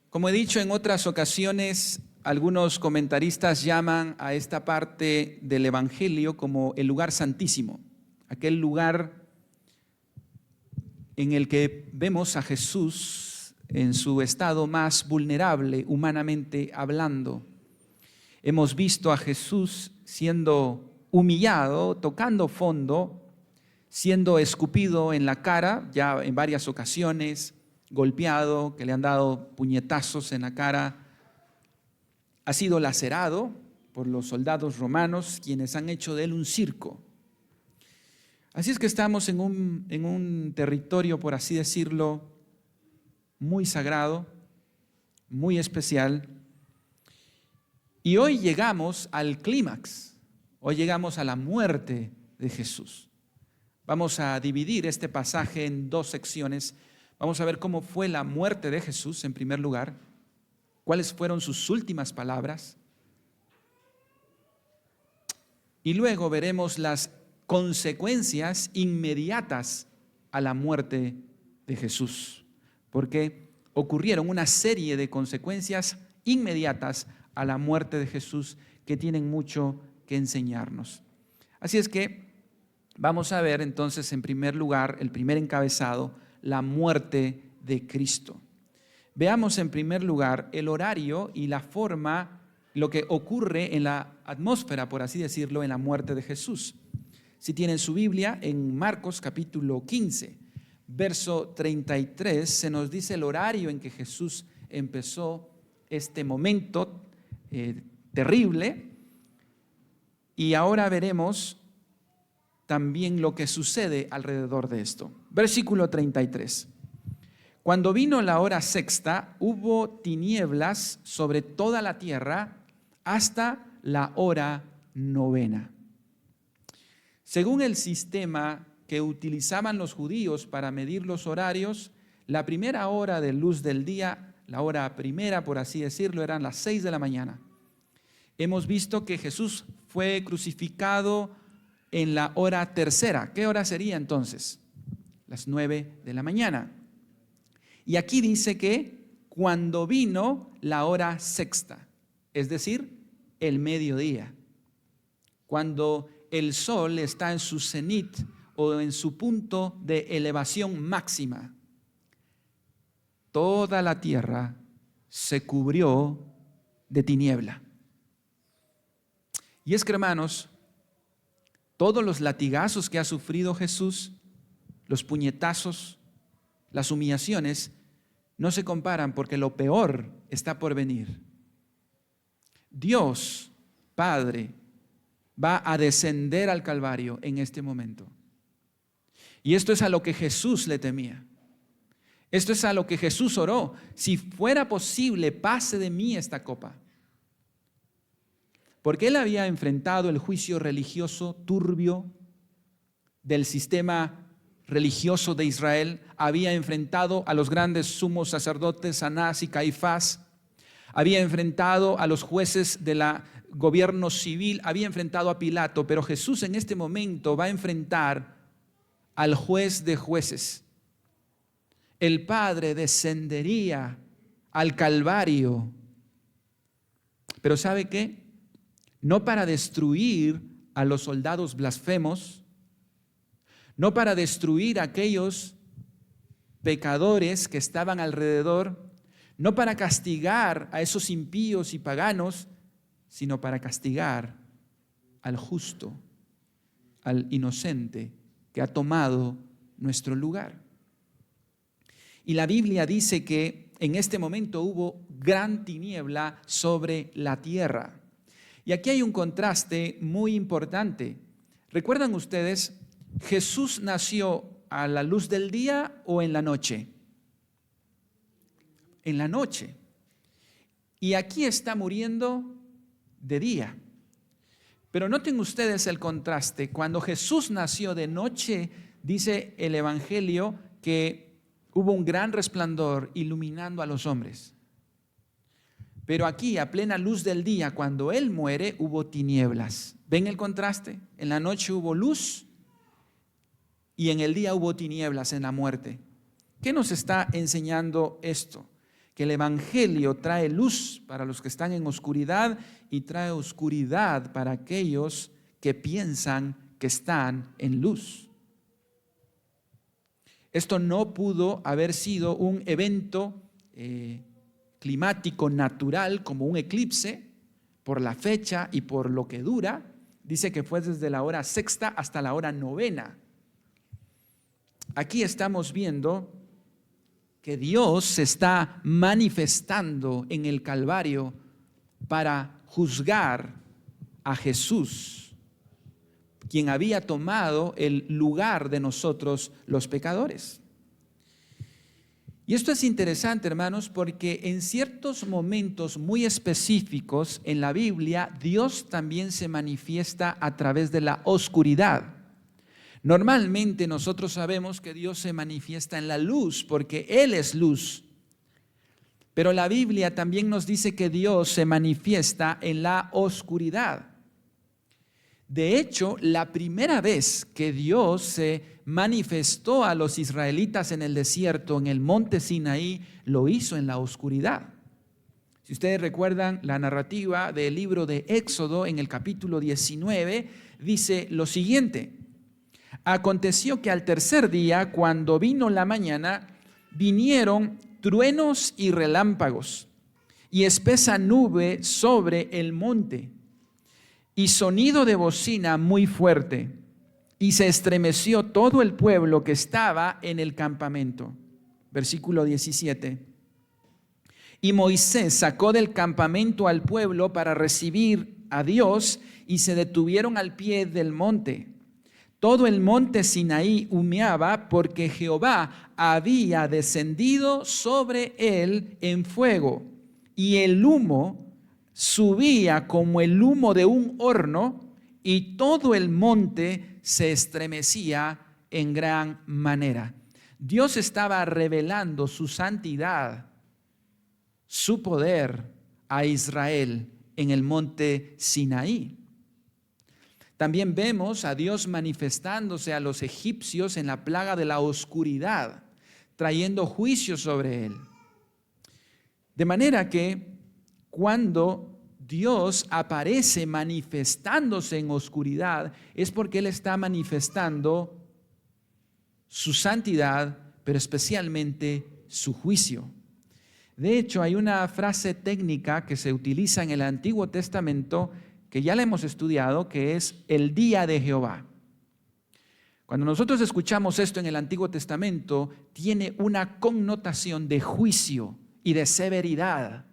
Como he dicho en otras ocasiones, algunos comentaristas llaman a esta parte del Evangelio como el lugar santísimo, aquel lugar en el que vemos a Jesús en su estado más vulnerable, humanamente hablando. Hemos visto a Jesús siendo humillado, tocando fondo, siendo escupido en la cara, ya en varias ocasiones, golpeado, que le han dado puñetazos en la cara. Ha sido lacerado por los soldados romanos, quienes han hecho de él un circo. Así es que estamos en un territorio, por así decirlo, muy sagrado, muy especial. Y hoy llegamos al clímax, hoy llegamos a la muerte de Jesús. Vamos a dividir este pasaje en dos secciones. Vamos a ver cómo fue la muerte de Jesús en primer lugar, cuáles fueron sus últimas palabras, y luego veremos las consecuencias inmediatas a la muerte de Jesús, porque ocurrieron una serie de consecuencias inmediatas a la muerte de Jesús que tienen mucho que enseñarnos. Así es que vamos a ver entonces en primer lugar, el primer encabezado, la muerte de Cristo. Veamos en primer lugar el horario y la forma, lo que ocurre en la atmósfera, por así decirlo, en la muerte de Jesús. Si tienen su Biblia, en Marcos capítulo 15, verso 33, se nos dice el horario en que Jesús empezó este momento terrible. Y ahora veremos también lo que sucede alrededor de esto. Versículo 33. Cuando vino la hora sexta, hubo tinieblas sobre toda la tierra hasta la hora novena. Según el sistema que utilizaban los judíos para medir los horarios, la primera hora de luz del día, la hora primera, por así decirlo, eran las 6 de la mañana. Hemos visto que Jesús fue crucificado en la hora tercera. ¿Qué hora sería entonces? Las 9 de la mañana. Y aquí dice que cuando vino la hora sexta, es decir, el mediodía, cuando el sol está en su cenit o en su punto de elevación máxima, toda la tierra se cubrió de tiniebla. Y es que, hermanos, todos los latigazos que ha sufrido Jesús, los puñetazos, las humillaciones, no se comparan porque lo peor está por venir. Dios, Padre, va a descender al Calvario en este momento. Y esto es a lo que Jesús le temía. Esto es a lo que Jesús oró. Si fuera posible, pase de mí esta copa. Porque él había enfrentado el juicio religioso turbio del sistema religioso de Israel, había enfrentado a los grandes sumos sacerdotes Anás y Caifás, había enfrentado a los jueces del gobierno civil, había enfrentado a Pilato, pero Jesús en este momento va a enfrentar al juez de jueces. El Padre descendería al Calvario, pero ¿sabe qué? No para destruir a los soldados blasfemos, no para destruir a aquellos pecadores que estaban alrededor, no para castigar a esos impíos y paganos, sino para castigar al justo, al inocente que ha tomado nuestro lugar. Y la Biblia dice que en este momento hubo gran tiniebla sobre la tierra. Y aquí hay un contraste muy importante. ¿Recuerdan ustedes? ¿Jesús nació a la luz del día o en la noche? En la noche. Y aquí está muriendo de día. Pero noten ustedes el contraste. Cuando Jesús nació de noche, dice el Evangelio que hubo un gran resplandor iluminando a los hombres. Pero aquí, a plena luz del día, cuando Él muere, hubo tinieblas. ¿Ven el contraste? En la noche hubo luz y en el día hubo tinieblas en la muerte. ¿Qué nos está enseñando esto? que el Evangelio trae luz para los que están en oscuridad y trae oscuridad para aquellos que piensan que están en luz. Esto no pudo haber sido un evento climático natural como un eclipse por la fecha y por lo que dura. Dice que fue desde la hora sexta hasta la hora novena. Aquí estamos viendo que Dios se está manifestando en el Calvario para juzgar a Jesús, quien había tomado el lugar de nosotros los pecadores. Y esto es interesante, hermanos, porque en ciertos momentos muy específicos en la Biblia, Dios también se manifiesta a través de la oscuridad. Normalmente nosotros sabemos que Dios se manifiesta en la luz porque Él es luz. Pero la Biblia también nos dice que Dios se manifiesta en la oscuridad. De hecho, la primera vez que Dios se manifestó a los israelitas en el desierto, en el monte Sinaí, lo hizo en la oscuridad. Si ustedes recuerdan la narrativa del libro de Éxodo, en el capítulo 19, dice lo siguiente: aconteció que al tercer día, cuando vino la mañana, vinieron truenos y relámpagos, y espesa nube sobre el monte, y sonido de bocina muy fuerte, y se estremeció todo el pueblo que estaba en el campamento. Versículo 17. Y Moisés sacó del campamento al pueblo para recibir a Dios, y se detuvieron al pie del monte. Todo el monte Sinaí humeaba porque Jehová había descendido sobre él en fuego, y el humo subía como el humo de un horno, y todo el monte se estremecía en gran manera. Dios estaba revelando su santidad, su poder a Israel en el monte Sinaí. También vemos a Dios manifestándose a los egipcios en la plaga de la oscuridad, trayendo juicio sobre él. De manera que cuando Dios aparece manifestándose en oscuridad, es porque Él está manifestando su santidad, pero especialmente su juicio. De hecho, hay una frase técnica que se utiliza en el Antiguo Testamento que ya la hemos estudiado, que es el día de Jehová. Cuando nosotros escuchamos esto en el Antiguo Testamento, tiene una connotación de juicio y de severidad.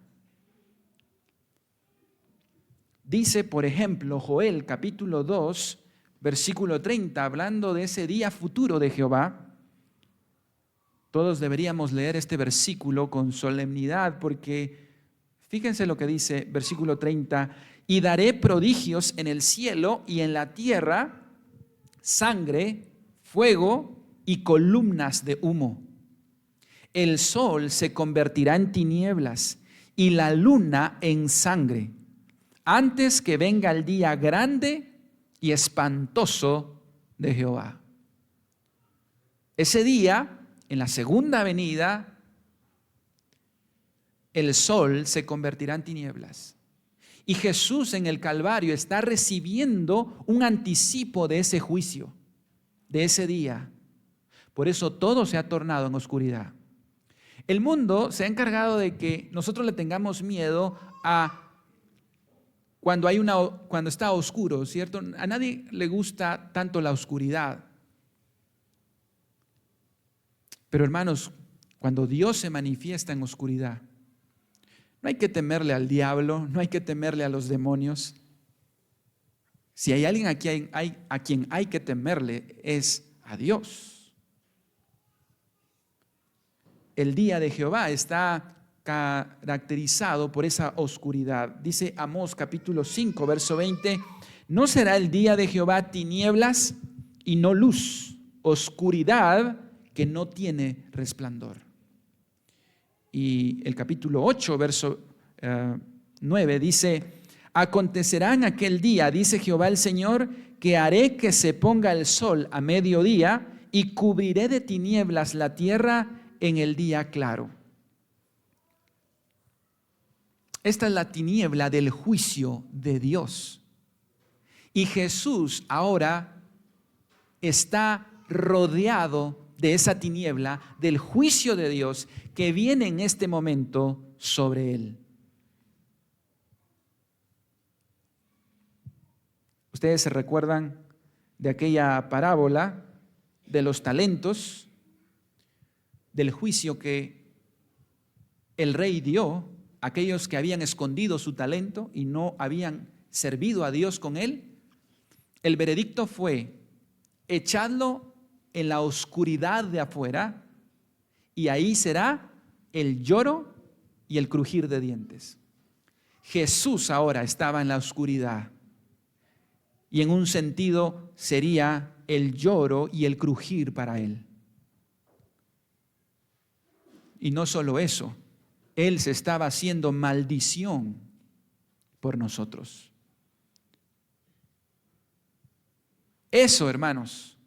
Dice, por ejemplo, Joel capítulo 2, versículo 30, hablando de ese día futuro de Jehová. Todos deberíamos leer este versículo con solemnidad, porque fíjense lo que dice, versículo 30, y daré prodigios en el cielo y en la tierra, sangre, fuego y columnas de humo. El sol se convertirá en tinieblas y la luna en sangre, antes que venga el día grande y espantoso de Jehová. Ese día, en la segunda venida, el sol se convertirá en tinieblas. Y Jesús en el Calvario está recibiendo un anticipo de ese juicio, de ese día. Por eso todo se ha tornado en oscuridad. El mundo se ha encargado de que nosotros le tengamos miedo a cuando está oscuro, ¿cierto? A nadie le gusta tanto la oscuridad. Pero hermanos, cuando Dios se manifiesta en oscuridad, no hay que temerle al diablo, no hay que temerle a los demonios. Si hay alguien a quien hay que temerle, es a Dios. El día de Jehová está caracterizado por esa oscuridad. Dice Amós capítulo 5, verso 20, ¿no será el día de Jehová tinieblas y no luz, oscuridad que no tiene resplandor? Y el capítulo 8, verso 9 dice, acontecerá en aquel día, dice Jehová el Señor, que haré que se ponga el sol a mediodía y cubriré de tinieblas la tierra en el día claro. Esta es la tiniebla del juicio de Dios. Y Jesús ahora está rodeado de esa tiniebla, del juicio de Dios que viene en este momento sobre él. Ustedes se recuerdan de aquella parábola de los talentos, del juicio que el rey dio a aquellos que habían escondido su talento y no habían servido a Dios con él. El veredicto fue: echadlo en la oscuridad de afuera, y ahí será el lloro y el crujir de dientes. Jesús ahora estaba en la oscuridad, y en un sentido sería el lloro y el crujir para él. Y no solo eso, él se estaba haciendo maldición por nosotros. Eso, hermanos,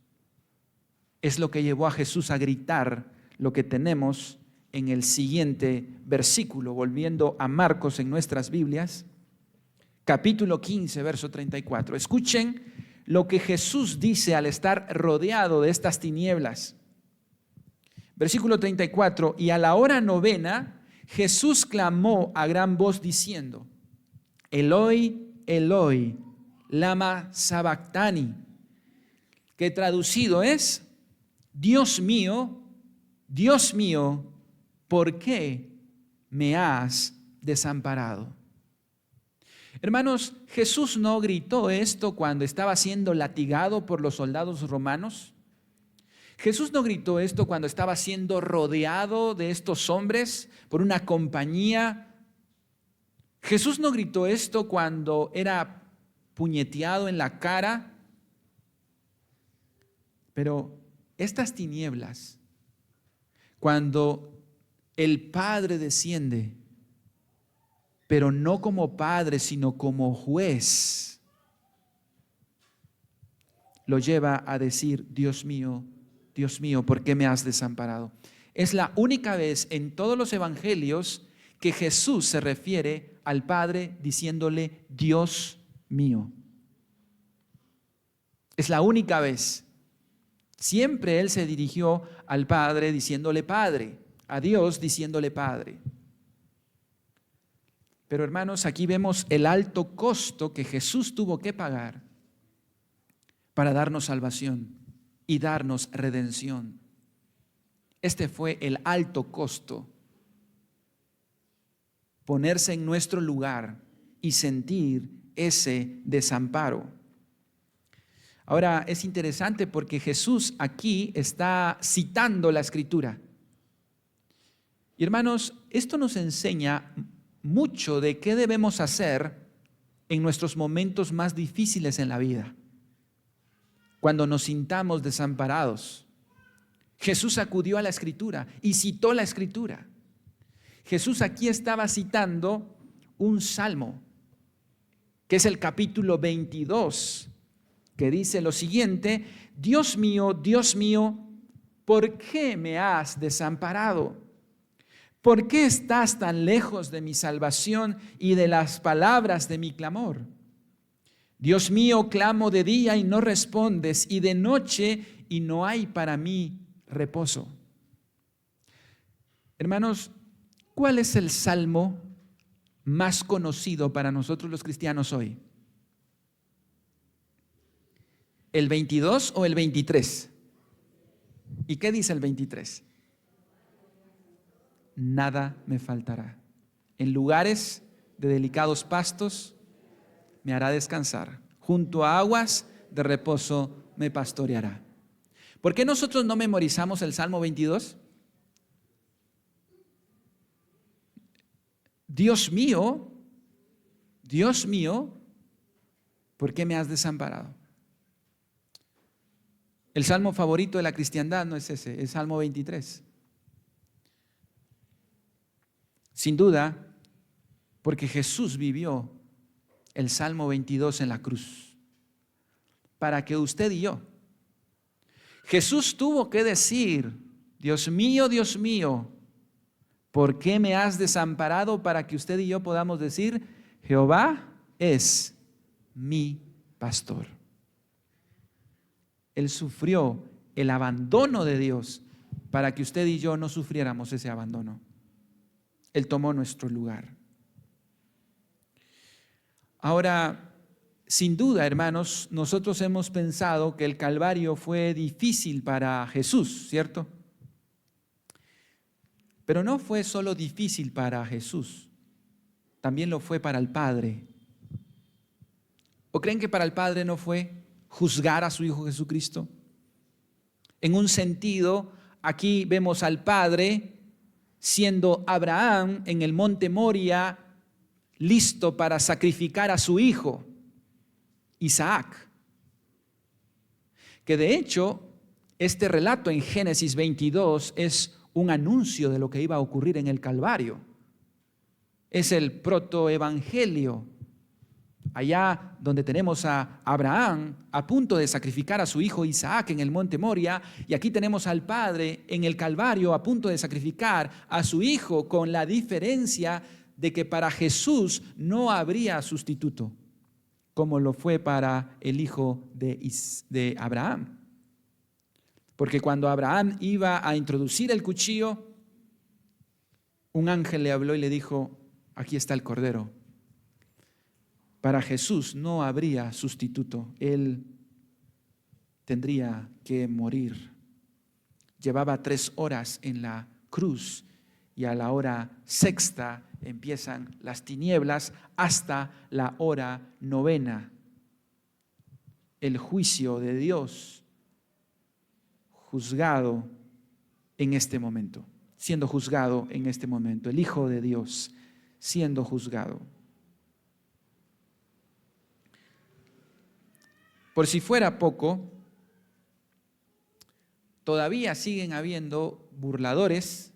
es lo que llevó a Jesús a gritar lo que tenemos en el siguiente versículo, volviendo a Marcos en nuestras Biblias, capítulo 15, verso 34. Escuchen lo que Jesús dice al estar rodeado de estas tinieblas. Versículo 34, y a la hora novena, Jesús clamó a gran voz diciendo: Eloi, Eloi, lama sabactani, que traducido es: Dios mío, ¿por qué me has desamparado? Hermanos, Jesús no gritó esto cuando estaba siendo latigado por los soldados romanos. Jesús no gritó esto cuando estaba siendo rodeado de estos hombres por una compañía. Jesús no gritó esto cuando era puñeteado en la cara. Pero estas tinieblas, cuando el Padre desciende, pero no como Padre, sino como juez, lo lleva a decir: Dios mío, ¿por qué me has desamparado? Es la única vez en todos los evangelios que Jesús se refiere al Padre diciéndole: Dios mío. Es la única vez. Siempre Él se dirigió al Padre diciéndole Padre, a Dios diciéndole Padre. Pero hermanos, aquí vemos el alto costo que Jesús tuvo que pagar para darnos salvación y darnos redención. Este fue el alto costo. Ponerse en nuestro lugar y sentir ese desamparo. Ahora es interesante porque Jesús aquí está citando la Escritura. Y hermanos, esto nos enseña mucho de qué debemos hacer en nuestros momentos más difíciles en la vida. Cuando nos sintamos desamparados, Jesús acudió a la Escritura y citó la Escritura. Jesús aquí estaba citando un salmo, que es el capítulo 22, que dice lo siguiente: Dios mío, ¿por qué me has desamparado? ¿Por qué estás tan lejos de mi salvación y de las palabras de mi clamor? Dios mío, clamo de día y no respondes, y de noche y no hay para mí reposo. Hermanos, ¿cuál es el salmo más conocido para nosotros los cristianos hoy? ¿El 22 o el 23? ¿Y qué dice el 23? Nada me faltará. En lugares de delicados pastos me hará descansar. Junto a aguas de reposo me pastoreará. ¿Por qué nosotros no memorizamos el Salmo 22? Dios mío, ¿por qué me has desamparado? El salmo favorito de la cristiandad no es ese, es Salmo 23. Sin duda, porque Jesús vivió el Salmo 22 en la cruz, para que usted y yo, Jesús tuvo que decir: Dios mío, ¿Por qué me has desamparado? Para que usted y yo podamos decir, Jehová es mi pastor. Él sufrió el abandono de Dios para que usted y yo no sufriéramos ese abandono. Él tomó nuestro lugar. Ahora, sin duda, hermanos, nosotros hemos pensado que el Calvario fue difícil para Jesús, ¿cierto? Pero no fue solo difícil para Jesús, también lo fue para el Padre. ¿O creen que para el Padre no fue juzgar a su Hijo Jesucristo? En un sentido, aquí vemos al Padre siendo Abraham en el monte Moria, listo para sacrificar a su hijo, Isaac. Que de hecho, este relato en Génesis 22 es un anuncio de lo que iba a ocurrir en el Calvario. Es el protoevangelio. Allá donde tenemos a Abraham a punto de sacrificar a su hijo Isaac en el monte Moria, y aquí tenemos al Padre en el Calvario a punto de sacrificar a su hijo, con la diferencia de que para Jesús no habría sustituto, como lo fue para el hijo de Abraham. Porque cuando Abraham iba a introducir el cuchillo, un ángel le habló y le dijo, aquí está el cordero. Para Jesús no habría sustituto, Él tendría que morir. Llevaba 3 horas en la cruz y a la hora 6ª empiezan las tinieblas hasta la hora 9. El juicio de Dios juzgado en este momento, siendo juzgado en este momento, el Hijo de Dios siendo juzgado. Por si fuera poco, todavía siguen habiendo burladores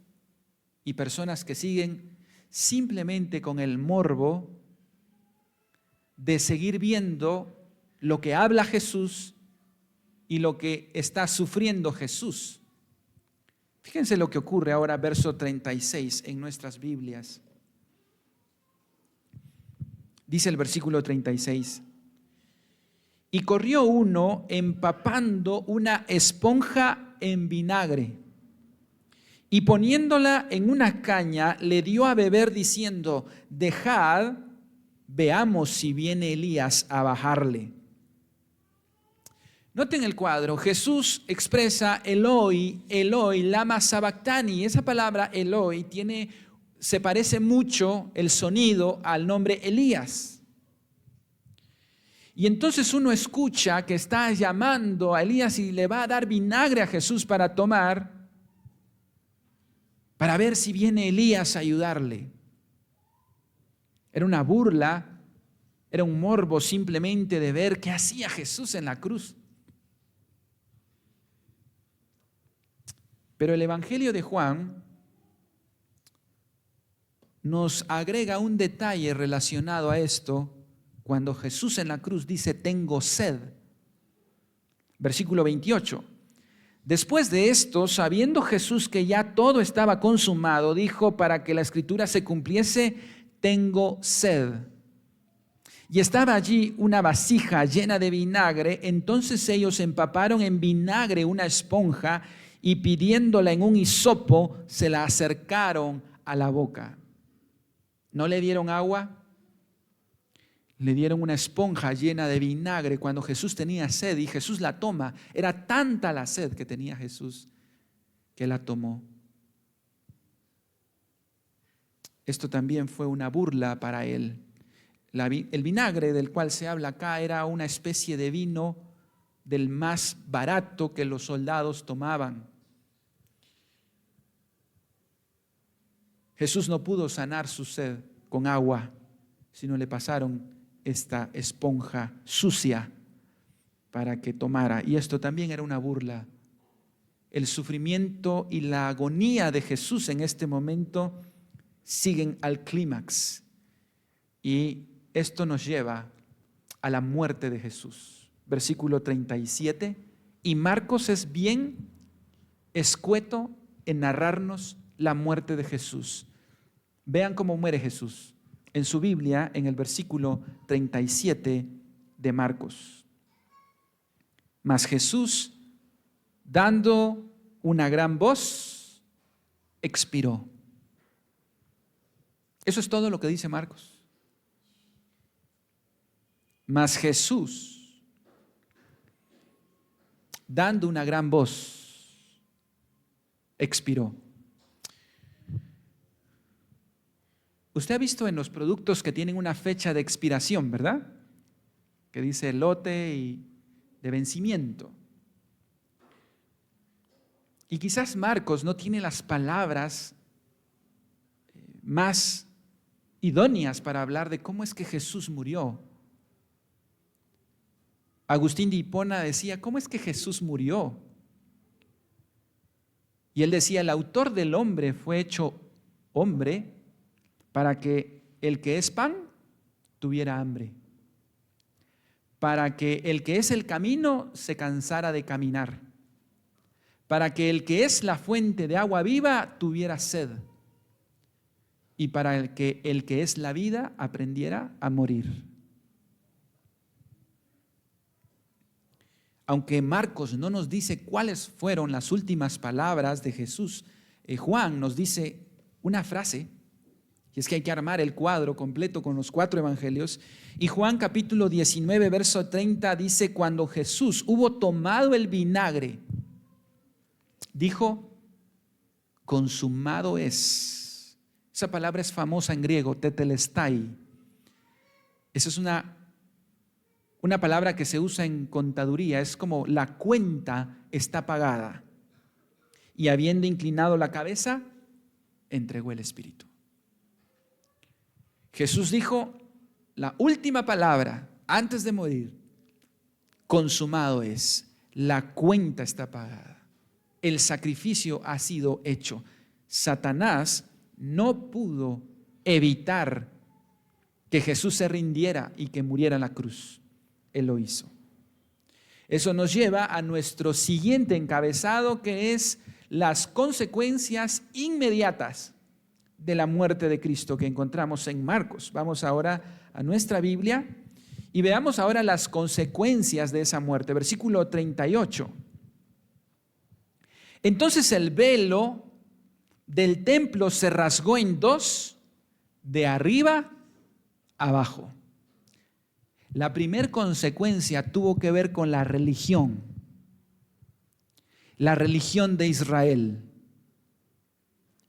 y personas que siguen simplemente con el morbo de seguir viendo lo que habla Jesús y lo que está sufriendo Jesús. Fíjense lo que ocurre ahora, verso 36 en nuestras Biblias. Dice el versículo 36. Y corrió uno empapando una esponja en vinagre y poniéndola en una caña le dio a beber diciendo, dejad, veamos si viene Elías a bajarle. Noten el cuadro, Jesús expresa Eloi, Eloi, lama sabactani. Esa palabra Eloi se parece mucho el sonido al nombre Elías. Y entonces uno escucha que está llamando a Elías y le va a dar vinagre a Jesús para tomar, para ver si viene Elías a ayudarle. Era una burla, era un morbo simplemente de ver qué hacía Jesús en la cruz. Pero el Evangelio de Juan nos agrega un detalle relacionado a esto cuando Jesús en la cruz dice, tengo sed. Versículo 28. Después de esto, sabiendo Jesús que ya todo estaba consumado, dijo para que la escritura se cumpliese, tengo sed. Y estaba allí una vasija llena de vinagre, entonces ellos empaparon en vinagre una esponja y pidiéndola en un hisopo, se la acercaron a la boca. ¿No le dieron agua? Le dieron una esponja llena de vinagre cuando Jesús tenía sed y Jesús la toma. Era tanta la sed que tenía Jesús que la tomó. Esto también fue una burla para él. El vinagre del cual se habla acá era una especie de vino del más barato que los soldados tomaban. Jesús no pudo sanar su sed con agua, sino le pasaron esta esponja sucia para que tomara. Y esto también era una burla. El sufrimiento y la agonía de Jesús en este momento siguen al clímax. Y esto nos lleva a la muerte de Jesús. Versículo 37. Y Marcos es bien escueto en narrarnos la muerte de Jesús. Vean cómo muere Jesús. En su Biblia, en el versículo 37 de Marcos. Mas Jesús, dando una gran voz, expiró. Eso es todo lo que dice Marcos. Mas Jesús, dando una gran voz, expiró. Usted ha visto en los productos que tienen una fecha de expiración, ¿verdad? Que dice lote y de vencimiento. Y quizás Marcos no tiene las palabras más idóneas para hablar de cómo es que Jesús murió. Agustín de Hipona decía, ¿cómo es que Jesús murió? Y él decía, el autor del hombre fue hecho hombre para que el que es pan tuviera hambre, para que el que es el camino se cansara de caminar, para que el que es la fuente de agua viva tuviera sed, y para el que es la vida aprendiera a morir. Aunque Marcos no nos dice cuáles fueron las últimas palabras de Jesús, Juan nos dice una frase. Y es que hay que armar el cuadro completo con los 4 evangelios. Y Juan capítulo 19, verso 30 dice, cuando Jesús hubo tomado el vinagre, dijo, consumado es. Esa palabra es famosa en griego, tetelestai. Esa es una palabra que se usa en contaduría, es como la cuenta está pagada. Y habiendo inclinado la cabeza, entregó el espíritu. Jesús dijo la última palabra antes de morir, consumado es, la cuenta está pagada, el sacrificio ha sido hecho. Satanás no pudo evitar que Jesús se rindiera y que muriera en la cruz. Él lo hizo. Eso nos lleva a nuestro siguiente encabezado, que es las consecuencias inmediatas de la muerte de Cristo que encontramos en Marcos. Vamos ahora a nuestra Biblia y veamos ahora las consecuencias de esa muerte. Versículo 38. Entonces el velo del templo se rasgó en dos, de arriba abajo. La primera consecuencia tuvo que ver con la religión de Israel.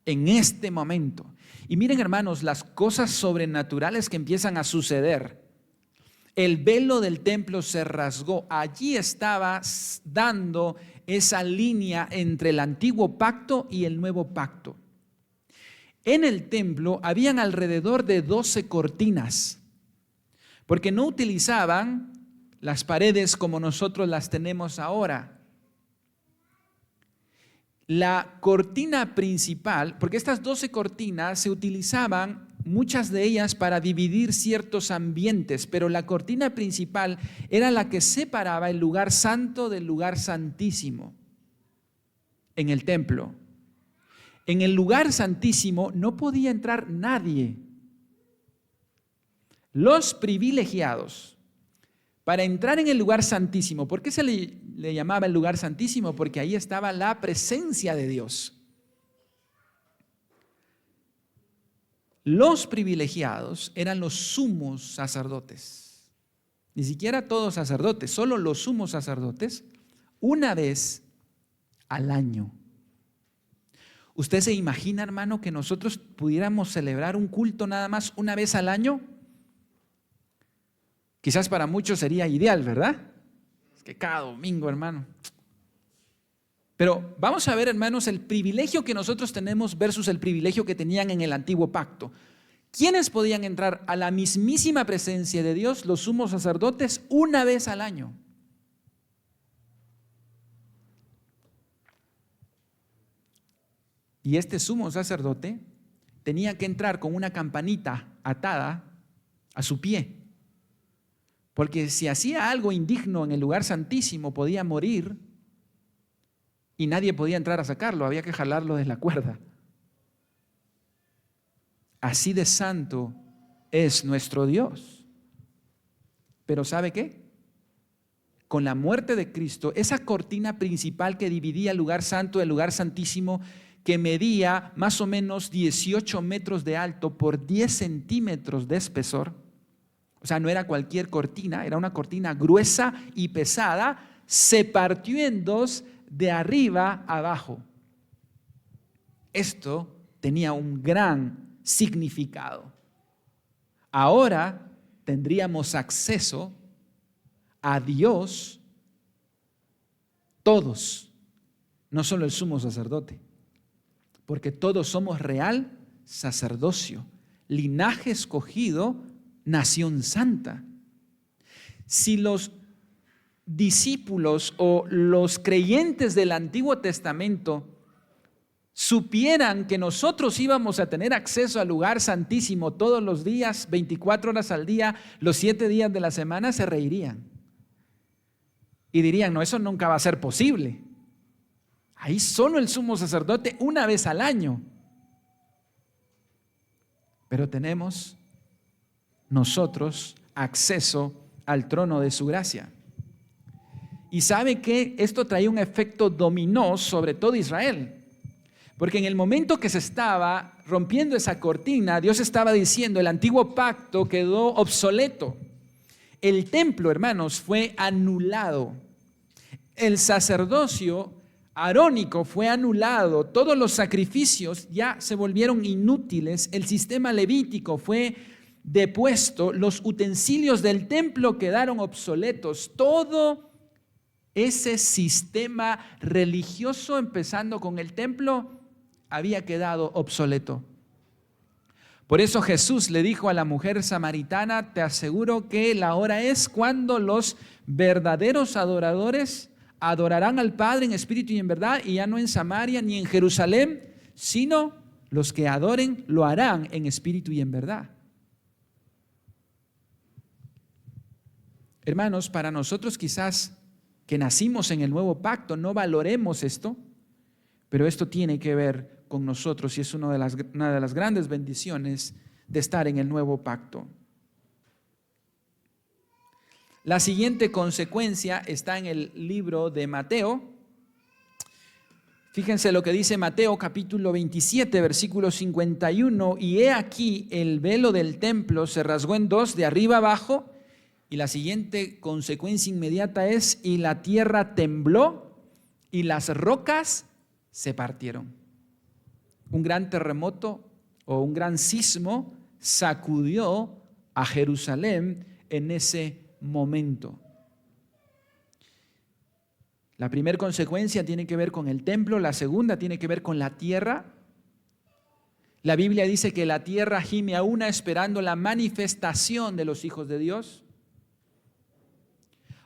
En este momento. Y miren, hermanos, las cosas sobrenaturales que empiezan a suceder. El velo del templo se rasgó. Allí estaba dando esa línea entre el antiguo pacto y el nuevo pacto. En el templo habían alrededor de 12 cortinas, porque no utilizaban las paredes como nosotros las tenemos ahora. La cortina principal, porque estas 12 cortinas se utilizaban, muchas de ellas para dividir ciertos ambientes, pero la cortina principal era la que separaba el lugar santo del lugar santísimo en el templo. En el lugar santísimo no podía entrar nadie. Los privilegiados, para entrar en el lugar santísimo, ¿por qué se le llamaba el lugar santísimo? Porque ahí estaba la presencia de Dios. Los privilegiados eran los sumos sacerdotes. Ni siquiera todos sacerdotes, solo los sumos sacerdotes, una vez al año. ¿Usted se imagina, hermano, que nosotros pudiéramos celebrar un culto nada más una vez al año? Quizás para muchos sería ideal, ¿verdad? Es que cada domingo, hermano. Pero vamos a ver, hermanos, el privilegio que nosotros tenemos versus el privilegio que tenían en el antiguo pacto. ¿Quiénes podían entrar a la mismísima presencia de Dios? Los sumos sacerdotes una vez al año. Y este sumo sacerdote tenía que entrar con una campanita atada a su pie. Porque si hacía algo indigno en el lugar santísimo, podía morir y nadie podía entrar a sacarlo, había que jalarlo de la cuerda. Así de santo es nuestro Dios. Pero ¿sabe qué? Con la muerte de Cristo, esa cortina principal que dividía el lugar santo del lugar santísimo, que medía más o menos 18 metros de alto por 10 centímetros de espesor, o sea, no era cualquier cortina, era una cortina gruesa y pesada, se partió en dos de arriba a abajo. Esto tenía un gran significado. Ahora tendríamos acceso a Dios todos, no solo el sumo sacerdote, porque todos somos real sacerdocio, linaje escogido, nación santa. Si los discípulos o los creyentes del Antiguo Testamento supieran que nosotros íbamos a tener acceso al lugar santísimo todos los días, 24 horas al día, los 7 días de la semana, se reirían. Y dirían, no, eso nunca va a ser posible. Ahí solo el sumo sacerdote una vez al año. Pero tenemos nosotros acceso al trono de su gracia. Y sabe que esto traía un efecto dominó sobre todo Israel. Porque en el momento que se estaba rompiendo esa cortina, Dios estaba diciendo, el antiguo pacto quedó obsoleto. El templo, hermanos, fue anulado. El sacerdocio arónico fue anulado. Todos los sacrificios ya se volvieron inútiles. El sistema levítico fue depuesto. Los utensilios del templo quedaron obsoletos. Todo ese sistema religioso, empezando con el templo, había quedado obsoleto. Por eso Jesús le dijo a la mujer samaritana, te aseguro que la hora es cuando los verdaderos adoradores adorarán al Padre en espíritu y en verdad, y ya no en Samaria ni en Jerusalén, sino los que adoren lo harán en espíritu y en verdad. Hermanos, para nosotros quizás que nacimos en el nuevo pacto no valoremos esto, pero esto tiene que ver con nosotros y es una de las grandes bendiciones de estar en el nuevo pacto. La siguiente consecuencia está en el libro de Mateo. Fíjense lo que dice Mateo capítulo 27, versículo 51. Y he aquí el velo del templo se rasgó en dos de arriba abajo. Y la siguiente consecuencia inmediata es, y la tierra tembló y las rocas se partieron. Un gran terremoto o un gran sismo sacudió a Jerusalén en ese momento. La primera consecuencia tiene que ver con el templo, la segunda tiene que ver con la tierra. La Biblia dice que la tierra gime a una esperando la manifestación de los hijos de Dios.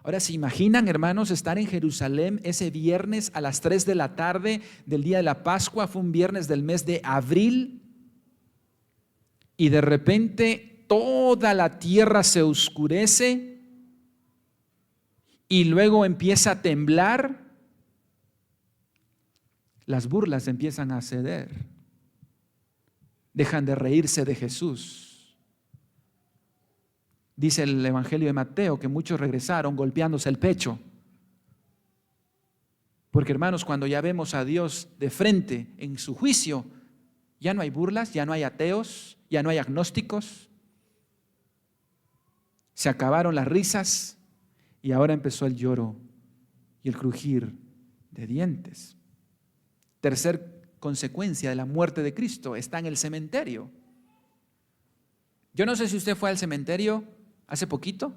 Ahora, ¿se imaginan, hermanos, estar en Jerusalén ese viernes a las 3 de la tarde del día de la Pascua? Fue un viernes del mes de abril. Y de repente toda la tierra se oscurece y luego empieza a temblar. Las burlas empiezan a ceder. Dejan de reírse de Jesús. Dice el Evangelio de Mateo que muchos regresaron golpeándose el pecho. Porque, hermanos, cuando ya vemos a Dios de frente en su juicio, ya no hay burlas, ya no hay ateos, ya no hay agnósticos. Se acabaron las risas y ahora empezó el lloro y el crujir de dientes. Tercer consecuencia de la muerte de Cristo está en el cementerio. Yo no sé si usted fue al cementerio hace poquito,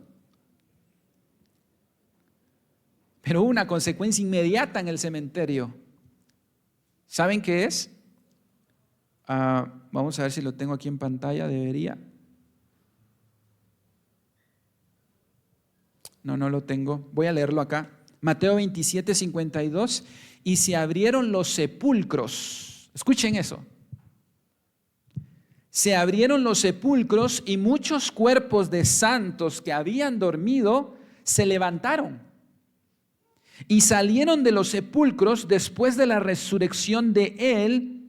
pero hubo una consecuencia inmediata en el cementerio. ¿Saben qué es? Vamos a ver si lo tengo aquí en pantalla, debería. No lo tengo. Voy a leerlo acá. Mateo 27, 52. Y se abrieron los sepulcros. Escuchen eso. Se abrieron los sepulcros y muchos cuerpos de santos que habían dormido se levantaron y salieron de los sepulcros después de la resurrección de Él,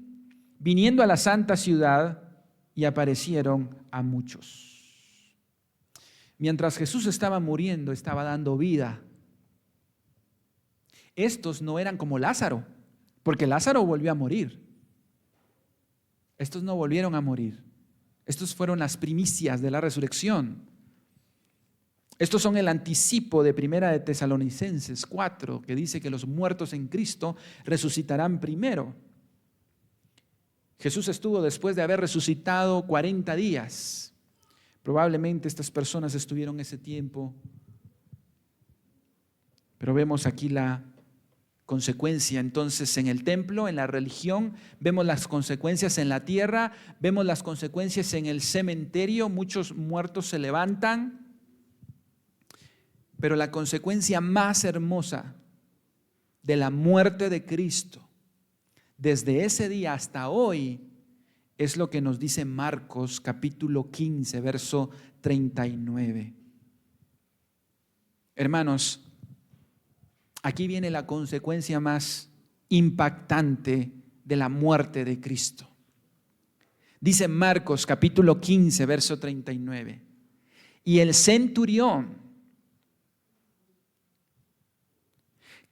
viniendo a la santa ciudad y aparecieron a muchos. Mientras Jesús estaba muriendo, estaba dando vida. Estos no eran como Lázaro, porque Lázaro volvió a morir. Estos no volvieron a morir. Estos fueron las primicias de la resurrección. Estos son el anticipo de Primera de Tesalonicenses 4, que dice que los muertos en Cristo resucitarán primero. Jesús estuvo después de haber resucitado 40 días. Probablemente estas personas estuvieron ese tiempo, pero vemos aquí la consecuencia entonces en el templo, en la religión, vemos las consecuencias en la tierra, vemos las consecuencias en el cementerio, muchos muertos se levantan, pero la consecuencia más hermosa de la muerte de Cristo, desde ese día hasta hoy, es lo que nos dice Marcos capítulo 15, verso 39. Hermanos, aquí viene la consecuencia más impactante de la muerte de Cristo. Dice Marcos capítulo 15, verso 39. Y el centurión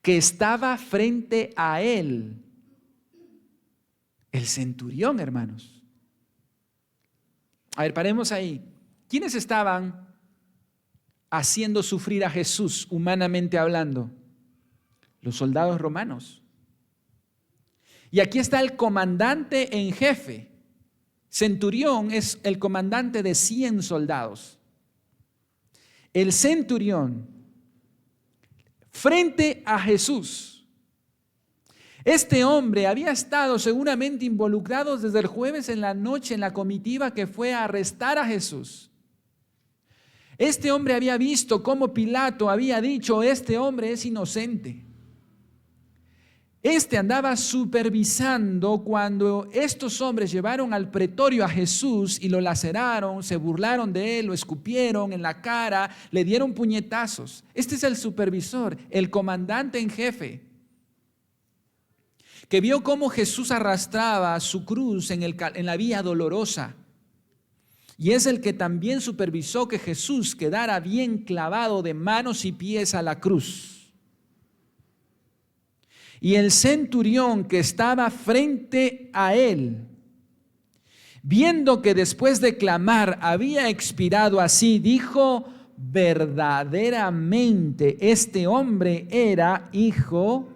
que estaba frente a él, el centurión, hermanos. A ver, paremos ahí. ¿Quiénes estaban haciendo sufrir a Jesús humanamente hablando? Los soldados romanos. Y aquí está el comandante en jefe. Centurión es el comandante de 100 soldados. El centurión frente a Jesús. Este hombre había estado seguramente involucrado desde el jueves en la noche en la comitiva que fue a arrestar a Jesús. Este hombre había visto cómo Pilato había dicho, este hombre es inocente. Este andaba supervisando cuando estos hombres llevaron al pretorio a Jesús y lo laceraron, se burlaron de él, lo escupieron en la cara, le dieron puñetazos. Este es el supervisor, el comandante en jefe, que vio cómo Jesús arrastraba su cruz en la vía dolorosa. Y es el que también supervisó que Jesús quedara bien clavado de manos y pies a la cruz. Y el centurión que estaba frente a él, viendo que después de clamar había expirado así, dijo, verdaderamente este hombre era hijo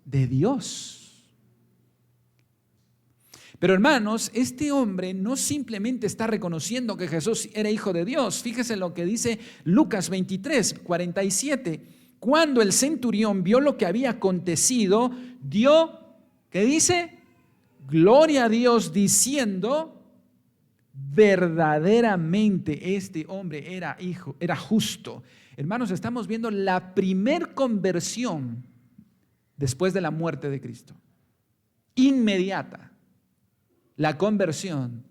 de Dios. Pero hermanos, este hombre no simplemente está reconociendo que Jesús era hijo de Dios. Fíjese lo que dice Lucas 23, 47. Cuando el centurión vio lo que había acontecido, dio, ¿qué dice? Gloria a Dios, diciendo, verdaderamente este hombre era hijo, era justo. Hermanos, estamos viendo la primer conversión después de la muerte de Cristo. Inmediata. La conversión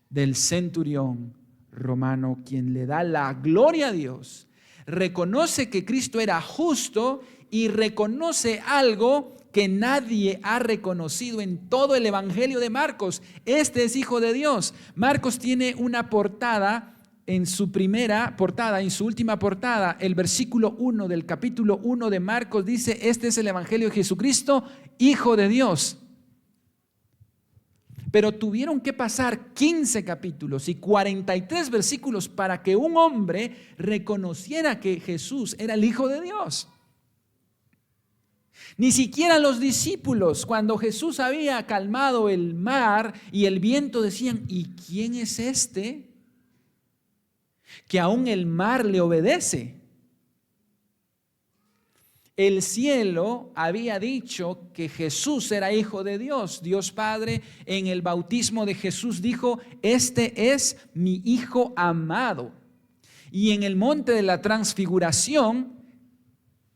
del centurión romano, quien le da la gloria a Dios, reconoce que Cristo era justo y reconoce algo que nadie ha reconocido en todo el Evangelio de Marcos. Este es hijo de Dios. Marcos tiene una portada, en su primera portada, en su última portada, el versículo 1 del capítulo 1 de Marcos dice, este es el Evangelio de Jesucristo, hijo de Dios. Pero tuvieron que pasar 15 capítulos y 43 versículos para que un hombre reconociera que Jesús era el Hijo de Dios. Ni siquiera los discípulos, cuando Jesús había calmado el mar y el viento, decían, ¿y quién es este que aún el mar le obedece? El cielo había dicho que Jesús era hijo de Dios. Dios Padre en el bautismo de Jesús dijo, este es mi hijo amado. Y en el monte de la transfiguración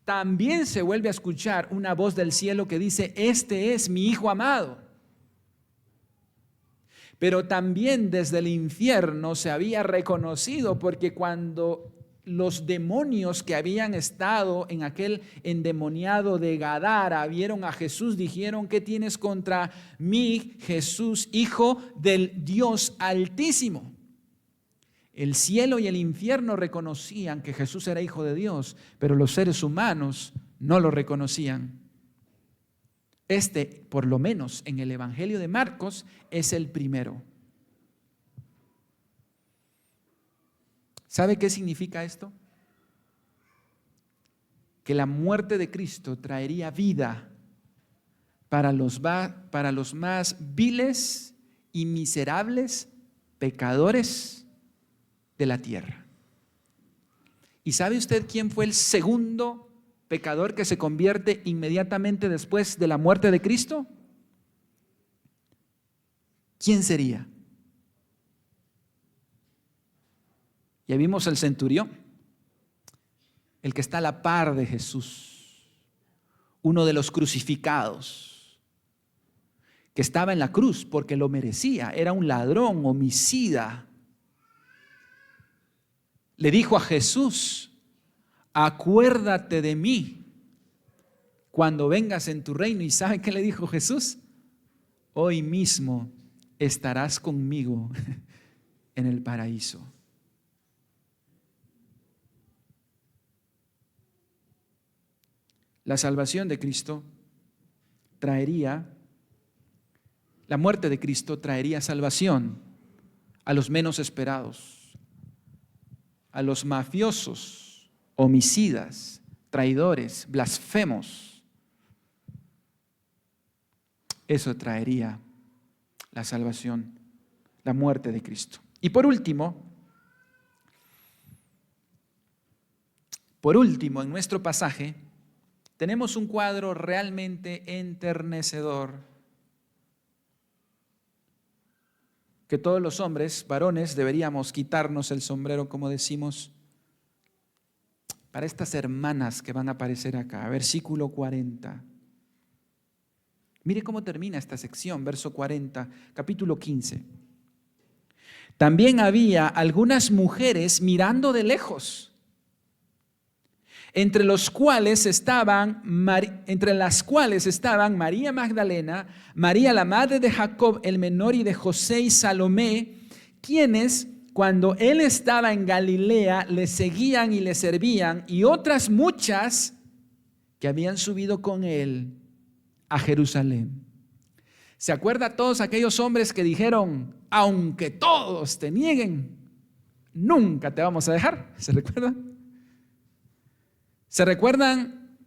también se vuelve a escuchar una voz del cielo que dice, este es mi hijo amado. Pero también desde el infierno se había reconocido, porque cuando los demonios que habían estado en aquel endemoniado de Gadara vieron a Jesús, dijeron: ¿qué tienes contra mí, Jesús, Hijo del Dios Altísimo? El cielo y el infierno reconocían que Jesús era Hijo de Dios, pero los seres humanos no lo reconocían. Por lo menos en el Evangelio de Marcos, es el primero. ¿Sabe qué significa esto? Que la muerte de Cristo traería vida para los más viles y miserables pecadores de la tierra. ¿Y sabe usted quién fue el segundo pecador que se convierte inmediatamente después de la muerte de Cristo? ¿Quién sería? Ya vimos el centurión, el que está a la par de Jesús, uno de los crucificados, que estaba en la cruz porque lo merecía, era un ladrón, homicida. Le dijo a Jesús: acuérdate de mí cuando vengas en tu reino. ¿Y sabe qué le dijo Jesús? Hoy mismo estarás conmigo en el paraíso. La salvación de Cristo la muerte de Cristo traería salvación a los menos esperados, a los mafiosos, homicidas, traidores, blasfemos. Eso traería la salvación, la muerte de Cristo. Y por último, en nuestro pasaje, tenemos un cuadro realmente enternecedor que todos los hombres, varones, deberíamos quitarnos el sombrero, como decimos, para estas hermanas que van a aparecer acá. Versículo 40. Mire cómo termina esta sección, verso 40, capítulo 15. También había algunas mujeres mirando de lejos, entre las cuales estaban María Magdalena, María la madre de Jacob el menor y de José y Salomé, quienes cuando él estaba en Galilea le seguían y le servían, y otras muchas que habían subido con él a Jerusalén. ¿Se acuerda todos aquellos hombres que dijeron: aunque todos te nieguen, nunca te vamos a dejar? ¿Se recuerdan? ¿Se recuerdan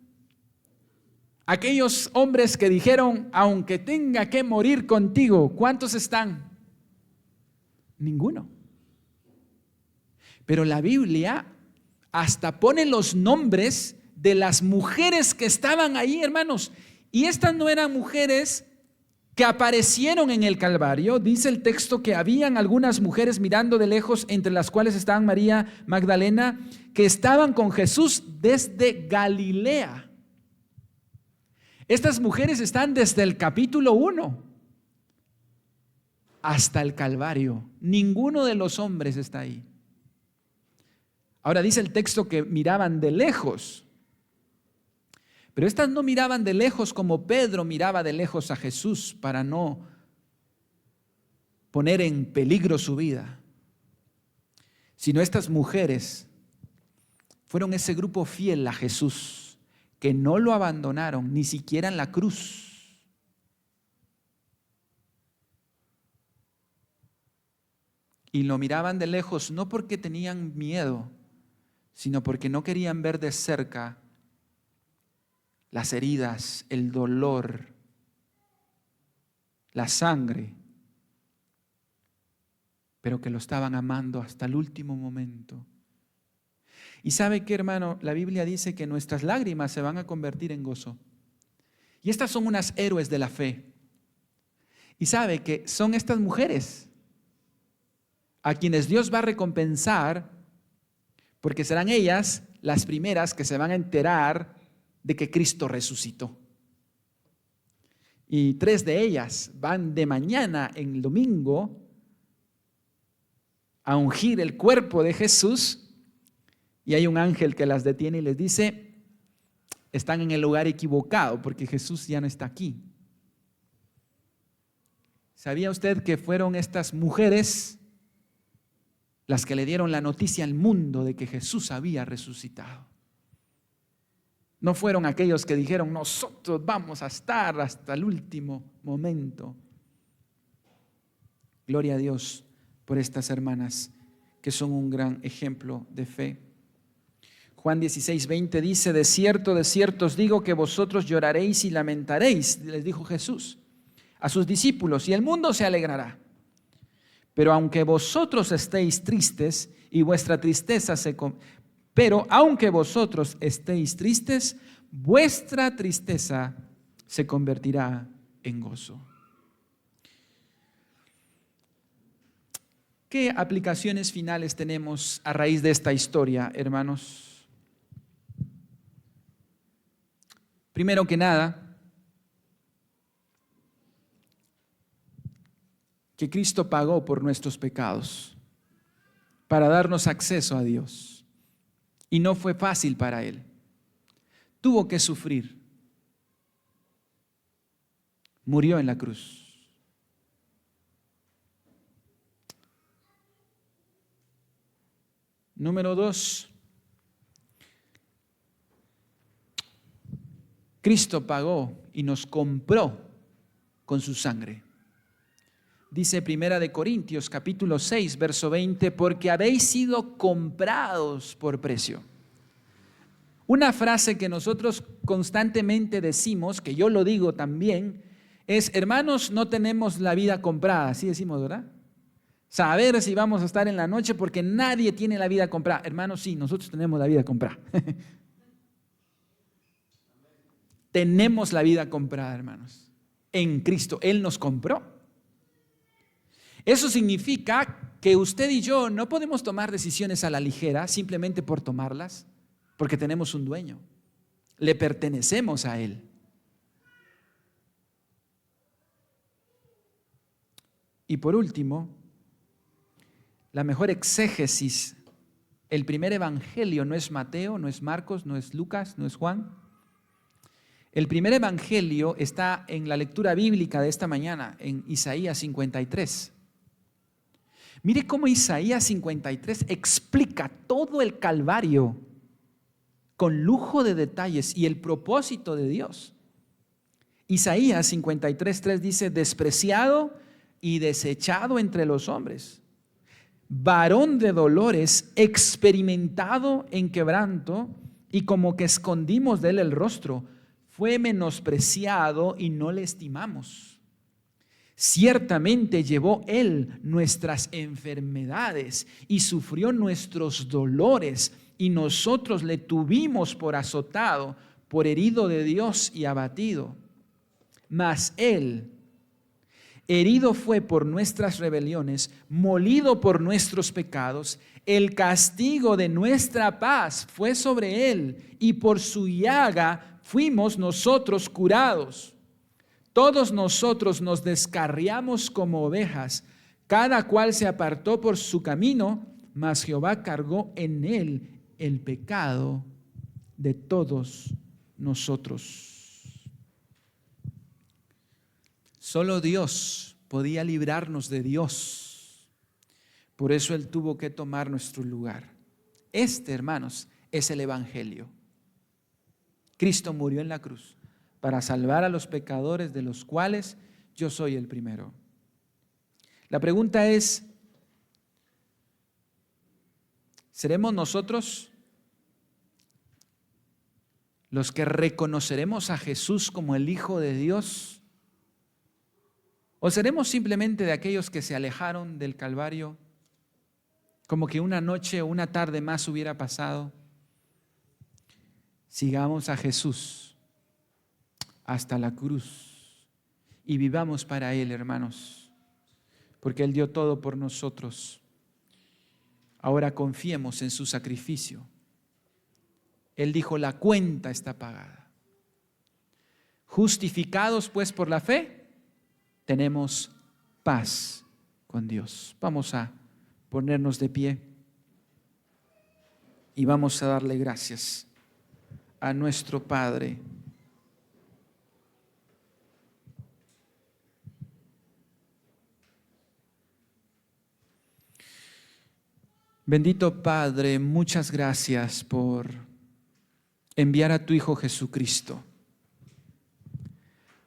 aquellos hombres que dijeron: aunque tenga que morir contigo? ¿Cuántos están? Ninguno. Pero la Biblia hasta pone los nombres de las mujeres que estaban ahí, hermanos. Y estas no eran mujeres que aparecieron en el Calvario. Dice el texto que habían algunas mujeres mirando de lejos, entre las cuales estaban María Magdalena, que estaban con Jesús desde Galilea. Estas mujeres están desde el capítulo 1 hasta el Calvario. Ninguno de los hombres está ahí. Ahora dice el texto que miraban de lejos. Pero estas no miraban de lejos como Pedro miraba de lejos a Jesús para no poner en peligro su vida, sino estas mujeres fueron ese grupo fiel a Jesús que no lo abandonaron ni siquiera en la cruz. Y lo miraban de lejos no porque tenían miedo, sino porque no querían ver de cerca las heridas, el dolor, la sangre, pero que lo estaban amando hasta el último momento. Y ¿sabe qué, hermano? La Biblia dice que nuestras lágrimas se van a convertir en gozo. Y estas son unas héroes de la fe. Y ¿sabe que son estas mujeres a quienes Dios va a recompensar? Porque serán ellas las primeras que se van a enterar de que Cristo resucitó. Y 3 de ellas van de mañana en el domingo a ungir el cuerpo de Jesús, Y hay un ángel que las detiene y les dice, están en el lugar equivocado porque Jesús ya no está aquí. ¿Sabía usted que fueron estas mujeres las que le dieron la noticia al mundo de que Jesús había resucitado? No fueron aquellos que dijeron, nosotros vamos a estar hasta el último momento. Gloria a Dios por estas hermanas que son un gran ejemplo de fe. Juan 16:20 dice, de cierto os digo que vosotros lloraréis y lamentaréis, les dijo Jesús a sus discípulos, y el mundo se alegrará. Pero aunque vosotros estéis tristes y vuestra tristeza aunque vosotros estéis tristes, vuestra tristeza se convertirá en gozo. ¿Qué aplicaciones finales tenemos a raíz de esta historia, hermanos? Primero que nada, que Cristo pagó por nuestros pecados para darnos acceso a Dios. Y no fue fácil para Él. Tuvo que sufrir. Murió en la cruz. Número 2. Cristo pagó y nos compró con su sangre. Dice 1 Corintios capítulo 6, verso 20, porque habéis sido comprados por precio. Una frase que nosotros constantemente decimos, que yo lo digo también, es, hermanos, no tenemos la vida comprada, así decimos, ¿verdad? Saber si vamos a estar en la noche porque nadie tiene la vida comprada. Hermanos, sí, nosotros tenemos la vida comprada. Tenemos la vida comprada, hermanos, en Cristo. Él nos compró. Eso significa que usted y yo no podemos tomar decisiones a la ligera simplemente por tomarlas, porque tenemos un dueño. Le pertenecemos a Él. Y por último, la mejor exégesis. El primer evangelio no es Mateo, no es Marcos, no es Lucas, no es Juan. El primer evangelio está en la lectura bíblica de esta mañana, en Isaías 53. Mire cómo Isaías 53 explica todo el Calvario con lujo de detalles y el propósito de Dios. Isaías 53:3 dice, despreciado y desechado entre los hombres, varón de dolores, experimentado en quebranto, y como que escondimos de él el rostro, fue menospreciado y no le estimamos. Ciertamente llevó Él nuestras enfermedades y sufrió nuestros dolores, y nosotros le tuvimos por azotado, por herido de Dios y abatido. Mas Él, herido fue por nuestras rebeliones, molido por nuestros pecados. El castigo de nuestra paz fue sobre Él, y por su llaga fuimos nosotros curados. Todos nosotros nos descarriamos como ovejas, cada cual se apartó por su camino, mas Jehová cargó en él el pecado de todos nosotros. Solo Dios podía librarnos de Dios. Por eso Él tuvo que tomar nuestro lugar. Hermanos, es el evangelio. Cristo murió en la cruz para salvar a los pecadores, de los cuales yo soy el primero. La pregunta es, ¿seremos nosotros los que reconoceremos a Jesús como el Hijo de Dios? ¿O seremos simplemente de aquellos que se alejaron del Calvario, como que una noche o una tarde más hubiera pasado? Sigamos a Jesús hasta la cruz y vivamos para Él, hermanos, porque Él dio todo por nosotros. Ahora confiemos en su sacrificio. Él dijo, la cuenta está pagada. Justificados pues por la fe, tenemos paz con Dios. Vamos a ponernos de pie. y vamos a darle gracias a nuestro Padre. Bendito Padre, muchas gracias por enviar a tu Hijo Jesucristo.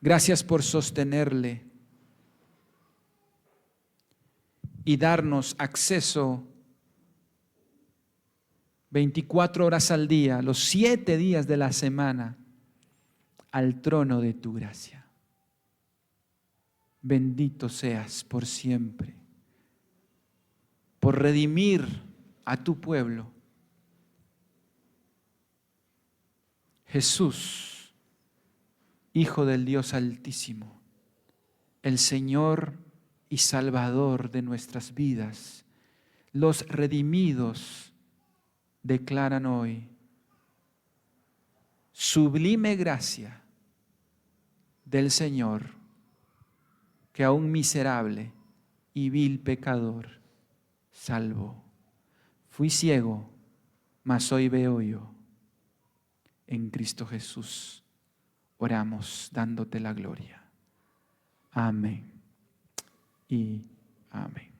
Gracias por sostenerle y darnos acceso 24 horas al día, los 7 días de la semana, al trono de tu gracia. Bendito seas por siempre, por redimir a tu pueblo. Jesús, Hijo del Dios Altísimo, el Señor y Salvador de nuestras vidas, los redimidos declaran hoy: sublime gracia del Señor, que a un miserable y vil pecador salvó. Fui ciego, mas hoy veo yo. En Cristo Jesús oramos dándote la gloria. Amén y amén.